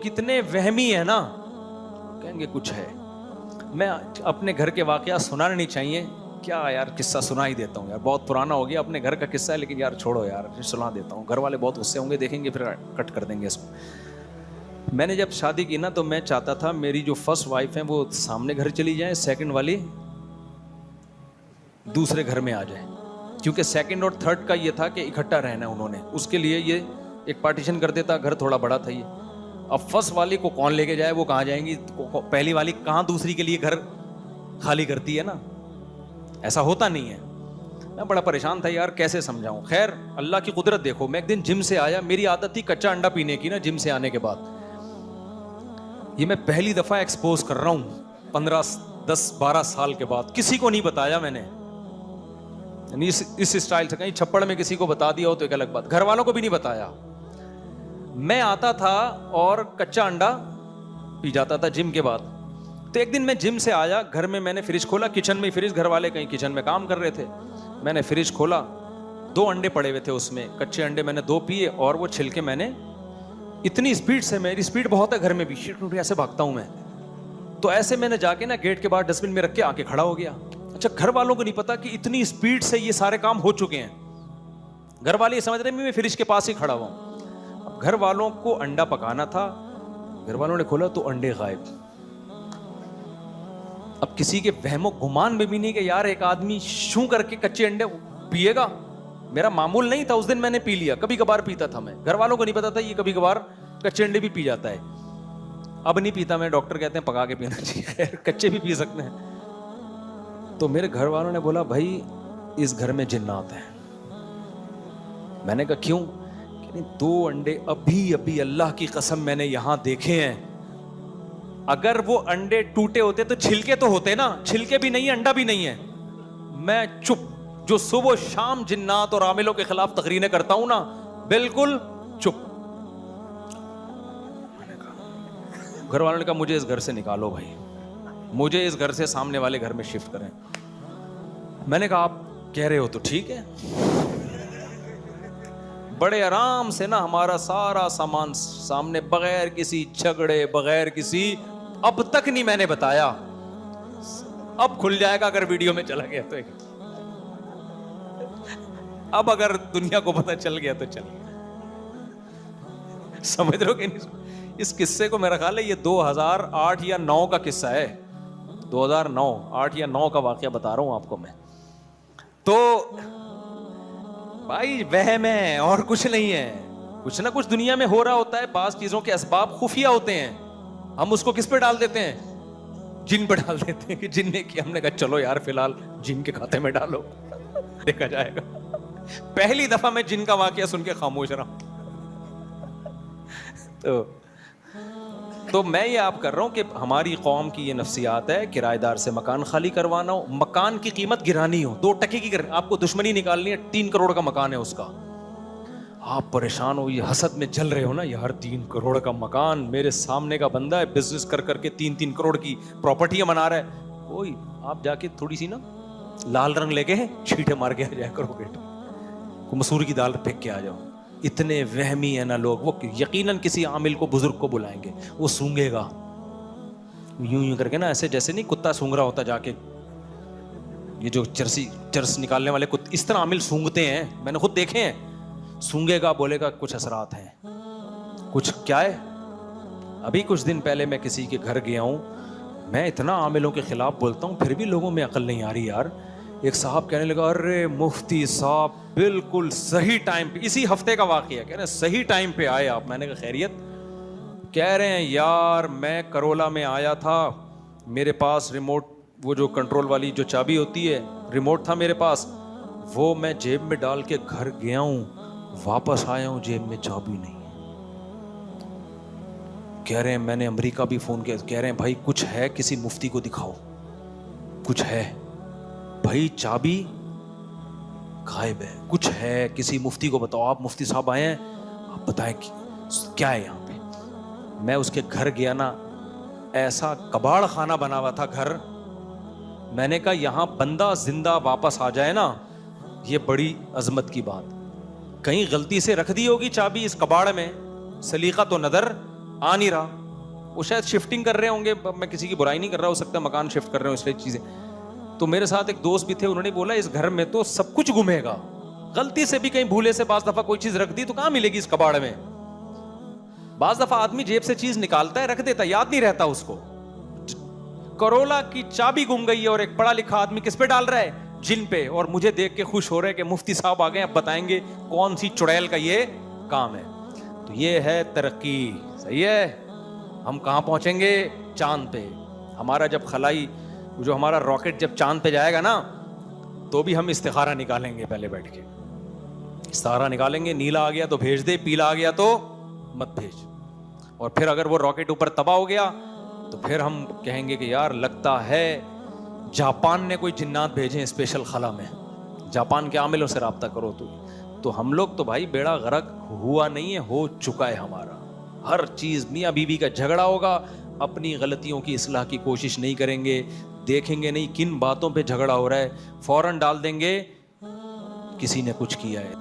کتنے وہمی ہیں نا, کہیں گے کچھ ہے. میں اپنے گھر کے واقعات سنانے نہیں چاہیے کیا یار, قصہ سنا ہی دیتا ہوں یار, بہت پرانا ہو گیا, اپنے گھر کا قصہ ہے لیکن یار چھوڑو یار, سنا دیتا ہوں. گھر والے بہت غصے ہوں گے, دیکھیں گے پھر کٹ کر دیں گے اس کو. میں نے جب شادی کی نا تو میں چاہتا تھا میری جو فرسٹ وائف ہیں وہ سامنے گھر چلی جائیں, سیکنڈ والی دوسرے گھر میں آ جائے, کیونکہ سیکنڈ اور تھرڈ کا یہ تھا کہ اکٹھا رہنا ہے انہوں نے, اس کے لیے یہ ایک پارٹیشن کر دیتا, گھر تھوڑا بڑا تھا یہ. اب فرسٹ والی کو کون لے کے جائے, وہ کہاں جائیں گی, پہلی والی کہاں دوسری کے لیے گھر خالی کرتی ہے نا, ایسا ہوتا نہیں ہے. میں بڑا پریشان تھا یار, کیسے سمجھاؤں. خیر اللہ کی قدرت دیکھو, میں ایک دن جم سے آیا, میری عادت تھی کچا انڈا پینے کی نا جم سے آنے کے بعد. یہ میں پہلی دفعہ ایکسپوز کر رہا ہوں 10-12 سال کے بعد, کسی کو نہیں بتایا میں نے, یعنی اس اسٹائل سے, کہیں چھپڑ میں کسی کو بتا دیا ہو تو ایک الگ بات, گھر والوں کو بھی نہیں بتایا. میں آتا تھا اور کچا انڈا پی جاتا تھا جم کے بعد. تو ایک دن میں جم سے آیا, گھر میں میں نے فریج کھولا, کچن میں فریج, گھر والے کہیں کچن میں کام کر رہے تھے, میں نے فریج کھولا, 2 انڈے پڑے ہوئے تھے اس میں, کچے انڈے میں نے 2 پیے, اور وہ چھلکے میں نے اتنی اسپیڈ سے, میری اسپیڈ بہت ہے گھر میں بھی, ایسے بھاگتا ہوں میں, تو ایسے میں نے جا کے نا گیٹ کے باہر ڈسٹ بن میں رکھ کے آ کے کھڑا ہو گیا. اچھا گھر والوں کو نہیں پتا کہ اتنی اسپیڈ سے یہ سارے کام ہو چکے ہیں, گھر والے یہ سمجھ رہے ہیں میں فریج کے پاس ہی کھڑا ہوا ہوں. اب گھر والوں کو انڈا پکانا تھا, گھر والوں نے کھولا تو انڈے غائب. اب کسی کے وہم و گمان میں بھی نہیں کہ یار ایک آدمی شوں کر کے کچے انڈے پیے گا, میرا معمول نہیں تھا اس دن, میں نے پی لیا, کبھی کبھار پیتا تھا میں, گھر والوں کو نہیں پتا تھا یہ کبھی کبھار کچے انڈے بھی پی جاتا ہے. اب نہیں پیتا میں, ڈاکٹر کہتے ہیں پکا کے پینا چاہیے, کچے بھی پی سکتے ہیں. تو میرے گھر والوں نے بولا بھائی اس گھر میں جنات ہیں. میں نے کہا کیوں, کہ 2 انڈے ابھی اللہ کی قسم میں نے یہاں دیکھے ہیں, اگر وہ انڈے ٹوٹے ہوتے تو چھلکے تو ہوتے نا, چھلکے بھی نہیں, انڈا بھی نہیں ہے. میں چپ, جو صبح و شام جنات اور عاملوں کے خلاف تقریریں کرتا ہوں نا, بالکل چپ. گھر والوں نے کہا مجھے اس گھر سے نکالو بھائی, مجھے اس گھر سے سامنے والے گھر میں شفٹ کریں. میں نے کہا آپ کہہ رہے ہو تو ٹھیک ہے. بڑے آرام سے نا ہمارا سارا سامان سامنے, بغیر کسی جھگڑے, بغیر کسی, اب تک نہیں میں نے بتایا, اب کھل جائے گا اگر ویڈیو میں چلا گیا تو, اب اگر دنیا کو پتہ چل گیا تو چل گیا. سمجھ رہے ہو کہ نہیں؟ اس قصے کو میرا خیال ہے یہ 2008 یا 9 کا قصہ ہے, 2008 یا 9 کا واقعہ بتا رہا ہوں آپ کو میں. تو بھائی وہم ہے اور کچھ نہیں ہے, کچھ نہ کچھ دنیا میں ہو رہا ہوتا ہے, بعض چیزوں کے اسباب خفیہ ہوتے ہیں, ہم اس کو کس پہ ڈال دیتے ہیں, جن پہ ڈال دیتے ہیں کہ جن نے کیا. ہم نے کہا چلو یار فی الحال جن کے کھاتے میں ڈالو, دیکھا جائے گا. پہلی دفعہ میں جن کا واقعہ سن کے خاموش رہا ہوں. تو میں یہ آپ کر رہا ہوں کہ ہماری قوم کی یہ نفسیات ہے, کرایہ دار سے مکان خالی کروانا ہو, مکان کی قیمت گرانی ہو, 2 ٹکے کی آپ کو دشمنی نکالنی ہے, 3 کروڑ کا مکان ہے اس کا, آپ پریشان ہو, یہ حسد میں جل رہے ہو نا یار 3 کروڑ کا مکان, میرے سامنے کا بندہ ہے بزنس کر کے 3 کروڑ کی پراپرٹیاں بنا رہا ہے, کوئی آپ جا کے تھوڑی سی نا لال رنگ لے کے چھیٹے مار کے آ جایا کرو بیٹا, کو مسور کی دال پھینک کے آ جاؤ. اتنے وہمی ہیں نا لوگ, وہ یقیناً کسی عامل کو, بزرگ کو بلائیں گے, وہ سونگے گا یوں کر کے نا, ایسے جیسے نہیں کتا سونگ رہا ہوتا جا کے, یہ جو چرس نکالنے والے اس طرح عامل سونگتے ہیں, میں نے خود دیکھے ہیں. سونگے گا, بولے گا کچھ اثرات ہیں, کچھ کیا ہے. ابھی کچھ دن پہلے میں کسی کے گھر گیا ہوں, میں اتنا عاملوں کے خلاف بولتا ہوں پھر بھی لوگوں میں عقل نہیں آ رہی یار. ایک صاحب کہنے لگا ارے مفتی صاحب بالکل صحیح ٹائم پہ, اسی ہفتے کا واقعہ, کہہ رہے ہیں صحیح ٹائم پہ آئے آپ. میں نے کہا خیریت, کہہ رہے ہیں یار میں کرولا میں آیا تھا, میرے پاس ریموٹ, وہ جو کنٹرول والی جو چابی ہوتی ہے, ریموٹ تھا میرے پاس, وہ میں جیب میں ڈال کے گھر گیا ہوں, واپس آیا ہوں جیب میں چابی نہیں. کہہ رہے ہیں میں نے امریکہ بھی فون کیا, کہہ رہے ہیں بھائی کچھ ہے, کسی مفتی کو دکھاؤ, کچھ ہے بھائی, چابی غائب ہے, کچھ ہے, کسی مفتی کو بتاؤ. آپ مفتی صاحب آئے ہیں, آپ بتائیں کیا ہے یہاں پہ. میں اس کے گھر گیا نا, ایسا کباڑ خانہ بنا ہوا تھا گھر. میں نے کہا یہاں بندہ زندہ واپس آ جائے نا, یہ بڑی عظمت کی بات. کہیں غلطی سے رکھ دی ہوگی چابی اس کباڑ میں, سلیقہ تو نظر آ نہیں رہا. وہ شاید شفٹنگ کر رہے ہوں گے, میں کسی کی برائی نہیں کر رہا, ہو سکتا ہے مکان شفٹ کر رہے ہوں اس لیے چیزیں. تو میرے ساتھ ایک دوست بھی تھے, انہوں نے بولا اس گھر میں تو سب کچھ گمے گا, غلطی سے بھی کہیں بھولے سے بعض دفعہ کوئی چیز رکھ دی تو کہاں ملے گی اس کباڑ میں. بعض دفعہ آدمی جیب سے چیز نکالتا ہے رکھ دیتا ہے, یاد نہیں رہتا اس کو. کرولا کی چابی گم گئی ہے اور ایک پڑھا لکھا آدمی کس پہ ڈال رہا ہے, جن پہ, اور مجھے دیکھ کے خوش ہو رہے کہ مفتی صاحب آ گئے, اب بتائیں گے کون سی چڑیل کا یہ کام ہے. تو یہ ہے ترقی. صحیح ہے, ہم کہاں پہنچیں گے, چاند پہ. ہمارا جب خلائی جو ہمارا راکٹ جب چاند پہ جائے گا نا, تو بھی ہم استخارہ نکالیں گے, پہلے بیٹھ کے استخارہ نکالیں گے, نیلا آ گیا تو بھیج دے, پیلا آ گیا تو مت بھیج. اور پھر اگر وہ راکٹ اوپر تباہ ہو گیا تو پھر ہم کہیں گے کہ یار لگتا ہے جاپان نے کوئی جنات بھیجے اسپیشل خلا میں, جاپان کے عاملوں سے رابطہ کرو. تو ہم لوگ تو بھائی بیڑا غرق ہوا نہیں ہے, ہو چکا ہے ہمارا. ہر چیز میاں بیوی کا جھگڑا ہوگا, اپنی غلطیوں کی اصلاح کی کوشش نہیں کریں گے, دیکھیں گے نہیں کن باتوں پہ جھگڑا ہو رہا ہے, فوراً ڈال دیں گے کسی نے کچھ کیا ہے.